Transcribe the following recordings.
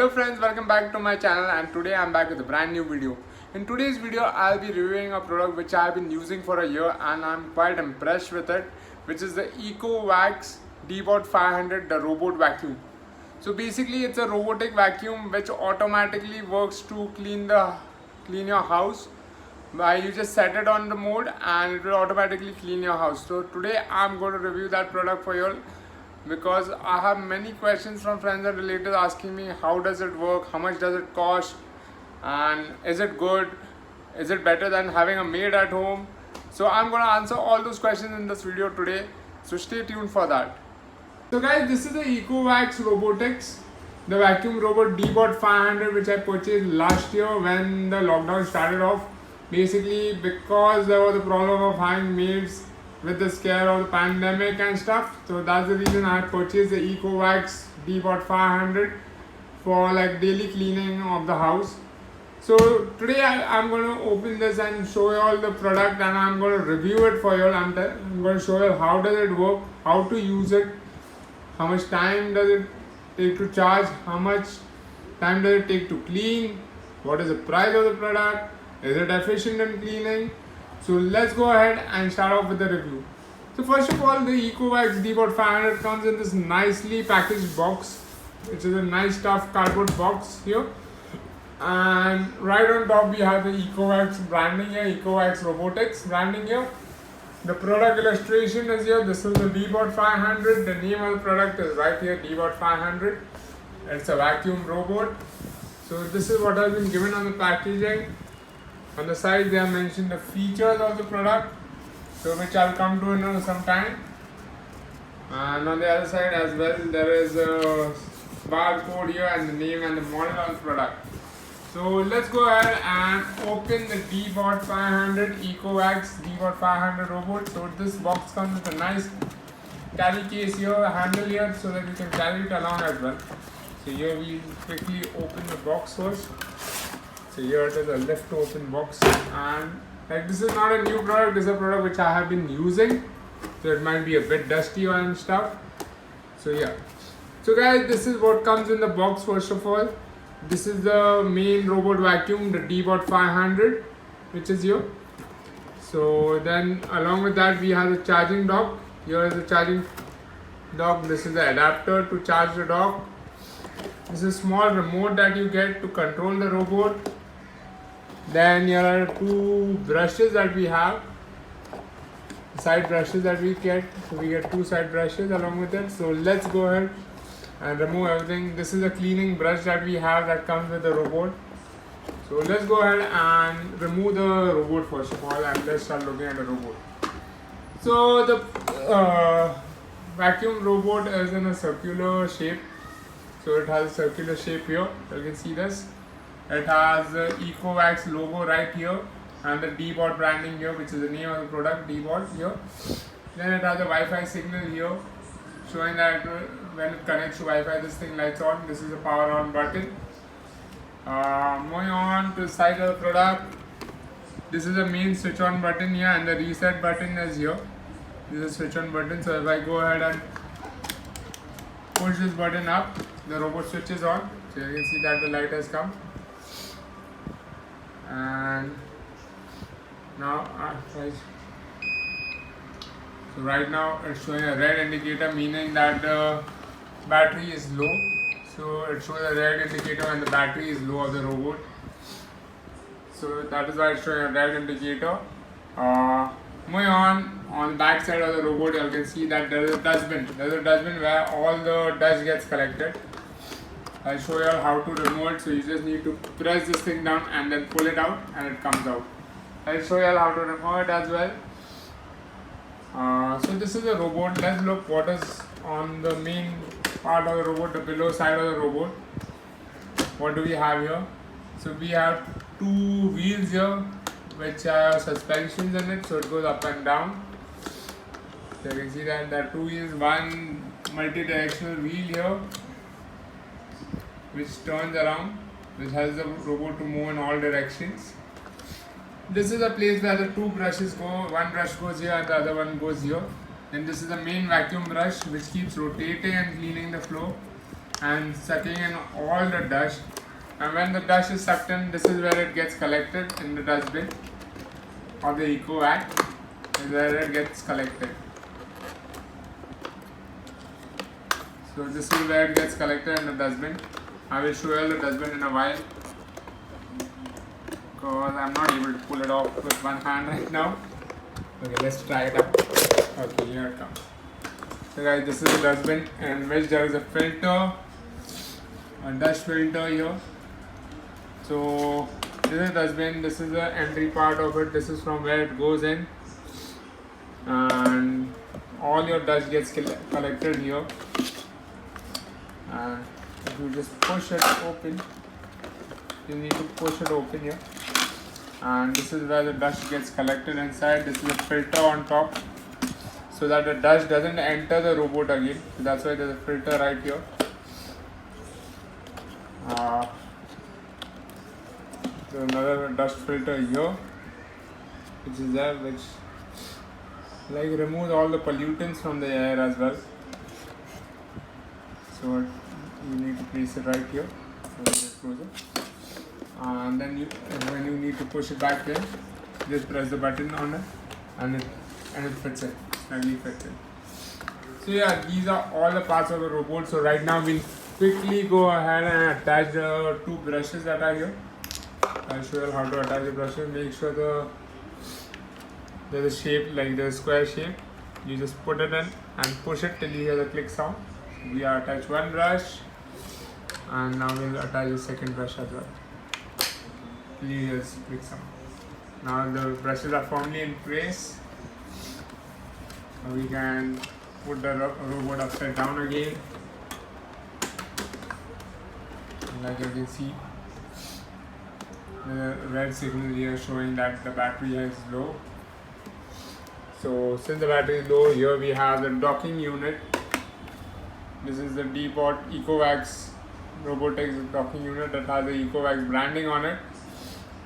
Hello friends, welcome back to my channel, and today I'm back with a brand new video. In today's video I'll be reviewing a product which I've been using for a year and I'm quite impressed with it, which is the Ecovacs Deebot 500, the robot vacuum. So basically it's a robotic vacuum which automatically works to clean your house. You just set it on the mode and it will automatically clean your house. So today I'm going to review that product for you all, because I have many questions from friends and relatives asking me how does it work, how much does it cost, and is it good, is it better than having a maid at home. So I'm going to answer all those questions in this video today, so stay tuned for that. So guys, this is the Ecovacs Robotics, the vacuum robot Deebot 500, which I purchased last year when the lockdown started off. Basically because there was the problem of having maids with the scare of the pandemic and stuff, so that's the reason I purchased the Ecovacs Deebot 500 for like daily cleaning of the house. So today I'm going to open this and show you all the product, and I'm going to review it for you all. I'm going to show you how does it work, how to use it, how much time does it take to charge, how much time does it take to clean, what is the price of the product, is it efficient in cleaning. So let's go ahead and start off with the review. So first of all, the Ecovacs Deebot 500 comes in this nicely packaged box, which is a nice tough cardboard box here. And right on top we have the Ecovacs branding here, Ecovacs Robotics branding here. The product illustration is here. This is the Deebot 500. The name of the product is right here, Deebot 500. It's a vacuum robot. So this is what has been given on the packaging. On the side they have mentioned the features of the product, so which I'll come to in some time. And on the other side as well there is a barcode here and the name and the model of the product. So let's go ahead and open the Deebot 500 Ecovacs Deebot 500 robot. So this box comes with a nice carry case here, a handle here, so that you can carry it along as well. So here we quickly open the box first. So here it is, a lift to open box, and like this is not a new product, this is a product which I have been using, so it might be a bit dusty and stuff. So yeah, so guys, this is what comes in the box. First of all, this is the main robot vacuum, the Deebot 500, which is here. So then along with that we have the charging dock. Here is the charging dock. This is the adapter to charge the dock. This is a small remote that you get to control the robot. Then here are two brushes that we have, side brushes that we get. So we get two side brushes along with it. So let's go ahead and remove everything. This is a cleaning brush that we have that comes with the robot. So let's go ahead and remove the robot first of all, and let's start looking at the robot. So the vacuum robot is in a circular shape. So it has a circular shape here. You can see this. It has the Ecovacs logo right here and the Deebot branding here, which is the name of the product, Deebot here. Then it has a Wi-Fi signal here, showing that when it connects to Wi-Fi, this thing lights on. This is a power on button. Moving on to the side of the product, this is the main switch on button here, and the reset button is here. This is a switch on button. So if I go ahead and push this button up, the robot switches on. So you can see that the light has come. And now so right now it's showing a red indicator, meaning that the battery is low. So it shows a red indicator when the battery is low of the robot. So that is why it's showing a red indicator. Moving on the back side of the robot, you can see that there is a dustbin. There is a dustbin where all the dust gets collected. I'll show you all how to remove it. So you just need to press this thing down and then pull it out, and it comes out. I'll show you all how to remove it as well. So this is the robot. Let's look what is on the main part of the robot, the below side of the robot. What do we have here? So we have two wheels here, which are suspensions in it, so it goes up and down. So you can see that there are two wheels, one multi-directional wheel here, which turns around, which helps the robot to move in all directions. This is a place where the two brushes go. One brush goes here and the other one goes here. Then this is the main vacuum brush, which keeps rotating and cleaning the floor. and sucking in all the dust. And when the dust is sucked in, this is where it gets collected in the dustbin, or the Ecovac is where it gets collected. So this is where it gets collected in the dustbin. I will show you the dustbin in a while because I'm not able to pull it off with one hand right now. Okay, let's try it out. Okay, here it comes. So guys, this is the dustbin in which there is a filter, a dust filter here. So this is the dustbin, this is the entry part of it, this is from where it goes in, and all your dust gets collected here. And if you just push it open, you need to push it open here, and this is where the dust gets collected inside. This is a filter on top so that the dust doesn't enter the robot again. So that's why there's a filter right here. There's another dust filter here, which is there, which like removes all the pollutants from the air as well. So you need to place it right here, just close it, and then when you need to push it back in, just press the button on it, and it fits in, snugly fits in. So yeah, these are all the parts of the robot. So right now we'll quickly go ahead and attach the two brushes that are here. I'll show you how to attach the brushes. Make sure there's a shape like the square shape. You just put it in and push it till you hear the click sound. We are attached one brush, and now we'll attach the second brush as well. Till you hear the click sound. Now the brushes are firmly in place. We can put the robot upside down again. Like you can see, the red signal here showing that the battery is low. So since the battery is low, here we have the docking unit. This is the Deebot Ecovacs Robotic docking unit that has the Ecovacs branding on it,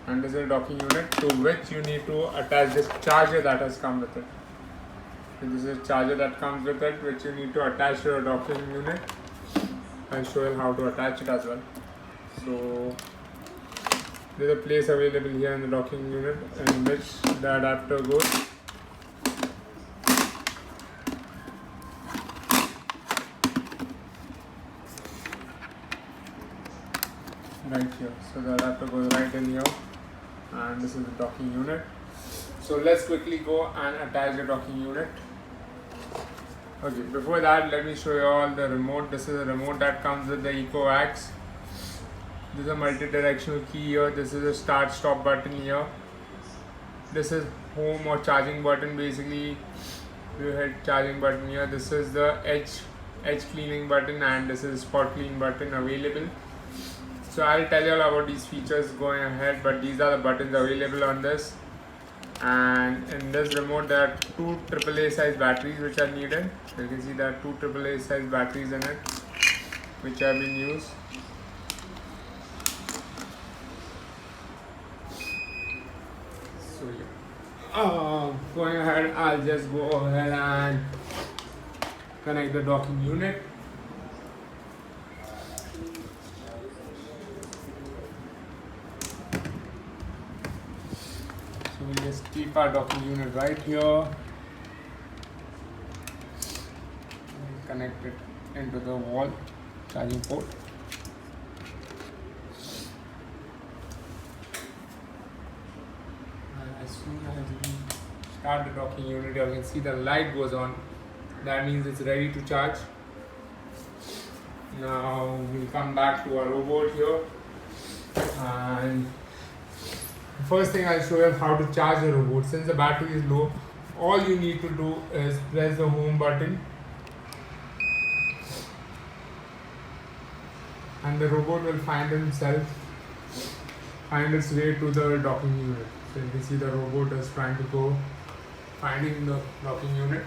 and this is a docking unit to which you need to attach this charger that has come with it. So this is a charger that comes with it, which you need to attach to your docking unit. I'll show you how to attach it as well. So there's a place available here in the docking unit in which the adapter goes. Right here. So the adapter goes right in here, and this is the docking unit. So let's quickly go and attach the docking unit. Okay, before that, let me show you all the remote. This is a remote that comes with the Ecovacs. This is a multi-directional key here. This is a start stop button here. This is home or charging button. Basically, you hit charging button here. This is the edge cleaning button, and this is spot clean button available. So I'll tell you all about these features going ahead, but these are the buttons available on this. And in this remote there are two AAA size batteries which are needed. So you can see there are two AAA size batteries in it which have been used. So yeah, going ahead, I'll just go ahead and connect the docking unit. So we'll just keep our docking unit right here, connect it into the wall charging port. As soon as we start the docking unit, you can see the light goes on. That means it's ready to charge. Now we'll come back to our robot here, and first thing I'll show you how to charge the robot. Since the battery is low, all you need to do is press the home button, and the robot will find its way to the docking unit. So you can see the robot is trying to go finding the docking unit.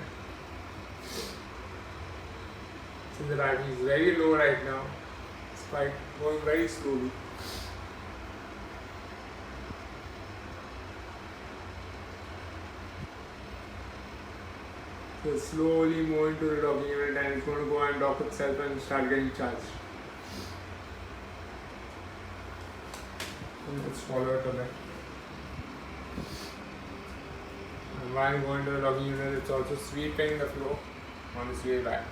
So the battery is very low right now. It's quite going very slowly. So slowly moving to the docking unit, and it's going to go and dock itself and start getting charged. Let's follow it a bit. And while going to the docking unit, it's also sweeping the floor on its way back.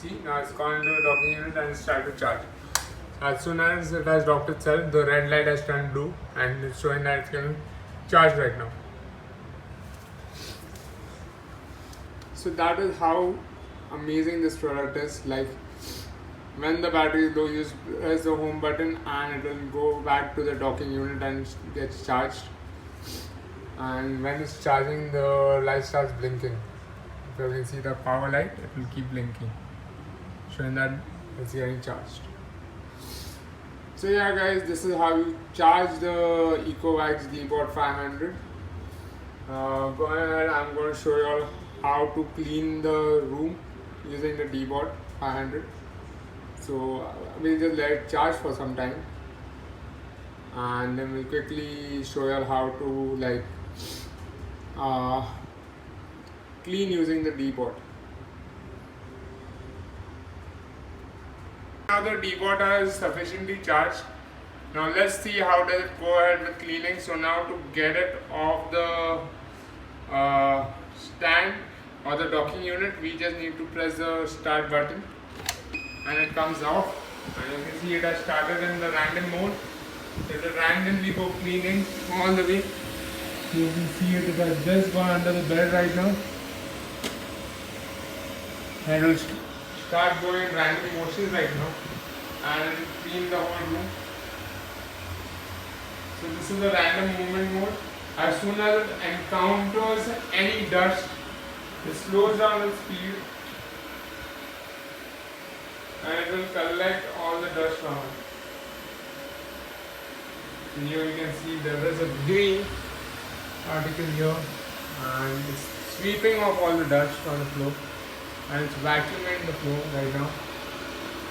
See, now it's gone into the docking unit and it's started to charge. As soon as it has docked itself, the red light has turned blue and it's showing that it's going to charge right now. So that is how amazing this product is. Like, when the battery is low, you just press the home button and it will go back to the docking unit and gets charged. And when it's charging, the light starts blinking. If you can see the power light, it will keep blinking, showing that it's getting charged. So yeah guys, this is how you charge the Ecovacs Deebot 500. Go ahead, I'm going to show you all how to clean the room using the Deebot 500. So we'll just let it charge for some time and then we'll quickly show you all how to like clean using the Deebot. Now the Deebot is sufficiently charged. Now let's see how does it go ahead with cleaning. So now to get it off the stand or the docking unit, we just need to press the start button and it comes off. And you can see it has started in the random mode. It will randomly go cleaning all the way. You can see it has just gone under the bed right now. And it will start going in random motions right now and it will clean the whole room. So this is the random movement mode. As soon as it encounters any dust, it slows down its speed and it will collect all the dust from it. And here you can see there is a green particle here and it's sweeping off all the dust on the floor and it's vacuuming the floor right now.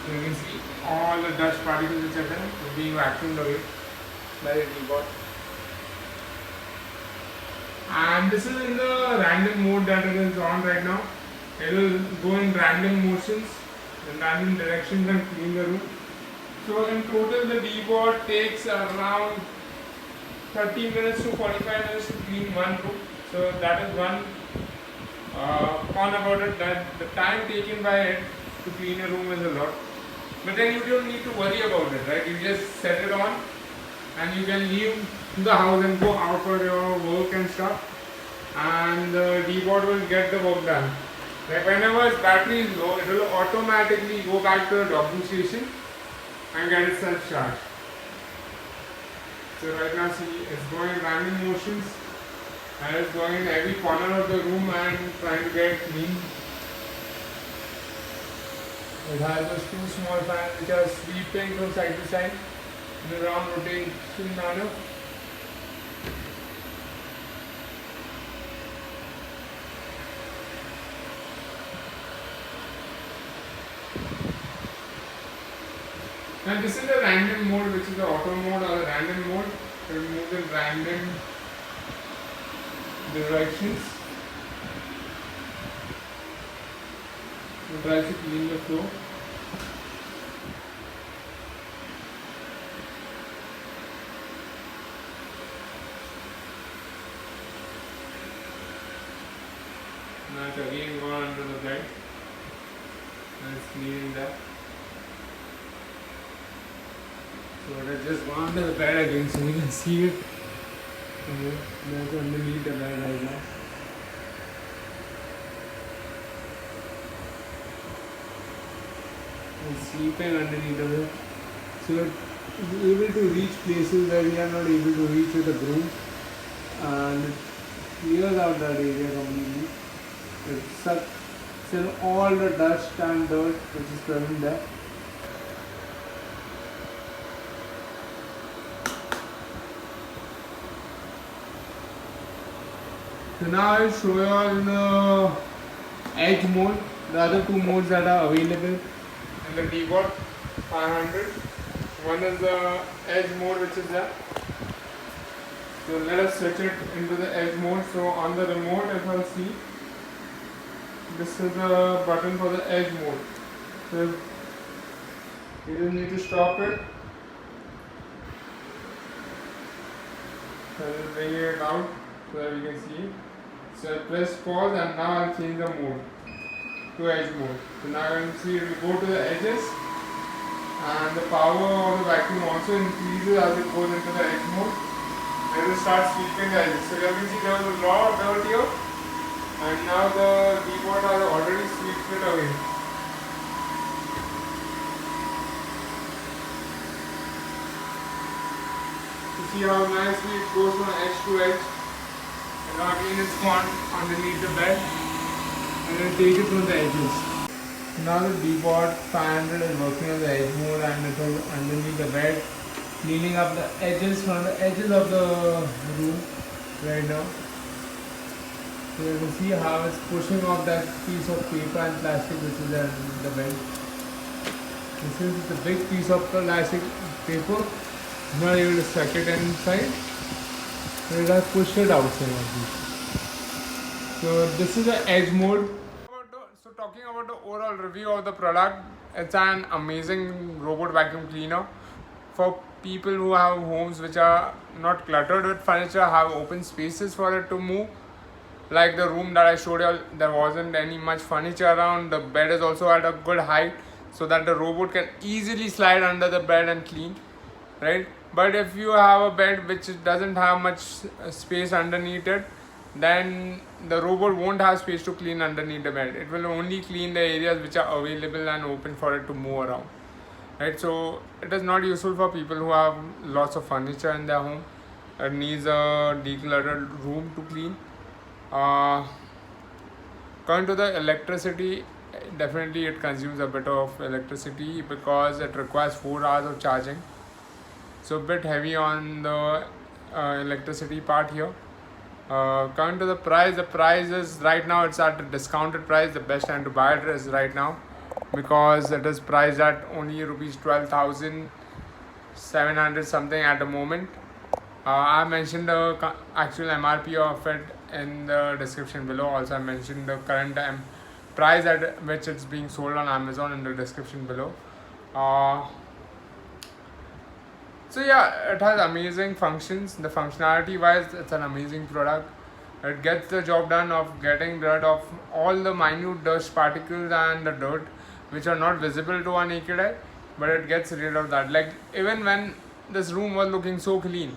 So you can see all the dust particles which are there are being vacuumed away by the Deebot. And this is in the random mode that it is on right now. It will go in random motions, in random directions and clean the room. So in total the Deebot takes around 30 minutes to 45 minutes to clean one room. So that is one con about it, that the time taken by it to clean a room is a lot. But then you don't need to worry about it, right? You just set it on and you can leave the house and go out for your work and stuff, and the Deebot will get the work done. Like whenever its battery is low, it will automatically go back to the docking station and get itself charged. So right now see, it's going in random motions and it's going in every corner of the room and trying to get it clean. It has those two small fans which are sweeping from side to side in a round rotation manner. And this is the random mode, which is the auto mode or the random mode. It moves in random directions. It tries to clean the floor. Now it's again gone under the bed and it's cleaning that. So it has just gone under the bed again, so you can see it. That's underneath the bed right now. It's sleeping underneath the bed. So it's able to reach places where we are not able to reach with a broom, and it clears out that area completely. It sucks in all the dust and dirt which is present there. So now I'll show you all the edge mode, the other two modes that are available in the Deebot 500. One is the edge mode, which is there. So let us switch it into the edge mode. So on the remote, if I'll see, this is the button for the edge mode. So you just need to stop it So I will bring it out so that you can see. So I press pause and now I'll change the mode to edge mode. So now you can see it will go to the edges and the power of the vacuum also increases as it goes into the edge mode. And it will start sweeping the edges. So you can see there was a lot of dirt here and now the Deebot has already swept it away. See how nicely it goes from edge to edge. And now again it's gone underneath the bed and then take it from the edges. Now the Deebot 500 is working on the edge mode and it is underneath the bed, cleaning up the edges from the edges of the room right now. So you can see how it's pushing off that piece of paper and plastic which is in the bed. And since it's a big piece of plastic paper, I'm not able to suck it inside, so it has pushed it outside of this. So this is the edge mode. So talking about the overall review of the product, it's an amazing robot vacuum cleaner for people who have homes which are not cluttered with furniture, have open spaces for it to move. Like the room that I showed you, there wasn't any much furniture around. The bed is also at a good height so that the robot can easily slide under the bed and clean, right? But if you have a bed which doesn't have much space underneath it, then the robot won't have space to clean underneath the bed. It will only clean the areas which are available and open for it to move around, right? So it is not useful for people who have lots of furniture in their home. It needs a decluttered room to clean. Coming to the electricity, definitely it consumes a bit of electricity because it requires 4 hours of charging. So a bit heavy on the electricity part here. Coming to the price is right now it's at a discounted price. The best time to buy it is right now because it is priced at only rupees 12,700 something at the moment. I mentioned the actual MRP of it in the description below. Also I mentioned the current price at which it's being sold on Amazon in the description below. So yeah, it has amazing functions. The functionality wise, it's an amazing product. It gets the job done of getting rid of all the minute dust particles and the dirt which are not visible to a naked eye, but it gets rid of that. Like even when this room was looking so clean,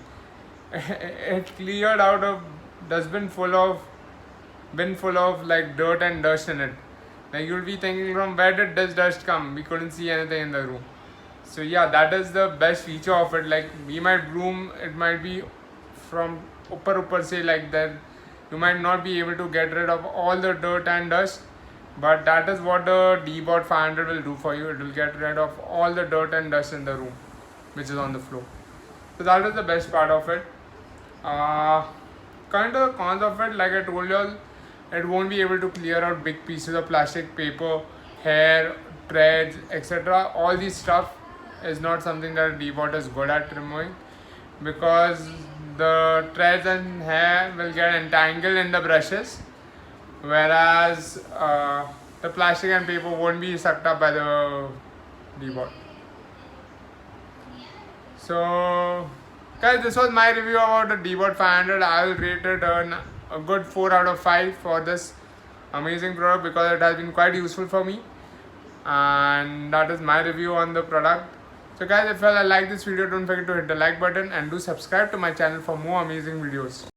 it cleared out a bin full of like dirt and dust in it. Like you'll be thinking, from where did this dust come? We couldn't see anything in the room. So yeah, that is the best feature of it. Like we might broom, it might be from upper say like that. You might not be able to get rid of all the dirt and dust, but that is what the Deebot 500 will do for you. It will get rid of all the dirt and dust in the room which is on the floor. So that is the best part of it. Kind of cons of it, like I told you all, it won't be able to clear out big pieces of plastic, paper, hair, threads, etc. All these stuff is not something that Deebot is good at removing, because the threads and hair will get entangled in the brushes, whereas the plastic and paper won't be sucked up by the Deebot. So guys, this was my review about the Deebot 500. I will rate it a good 4 out of 5 for this amazing product because it has been quite useful for me, and that is my review on the product. So guys, if you like this video, don't forget to hit the like button and do subscribe to my channel for more amazing videos.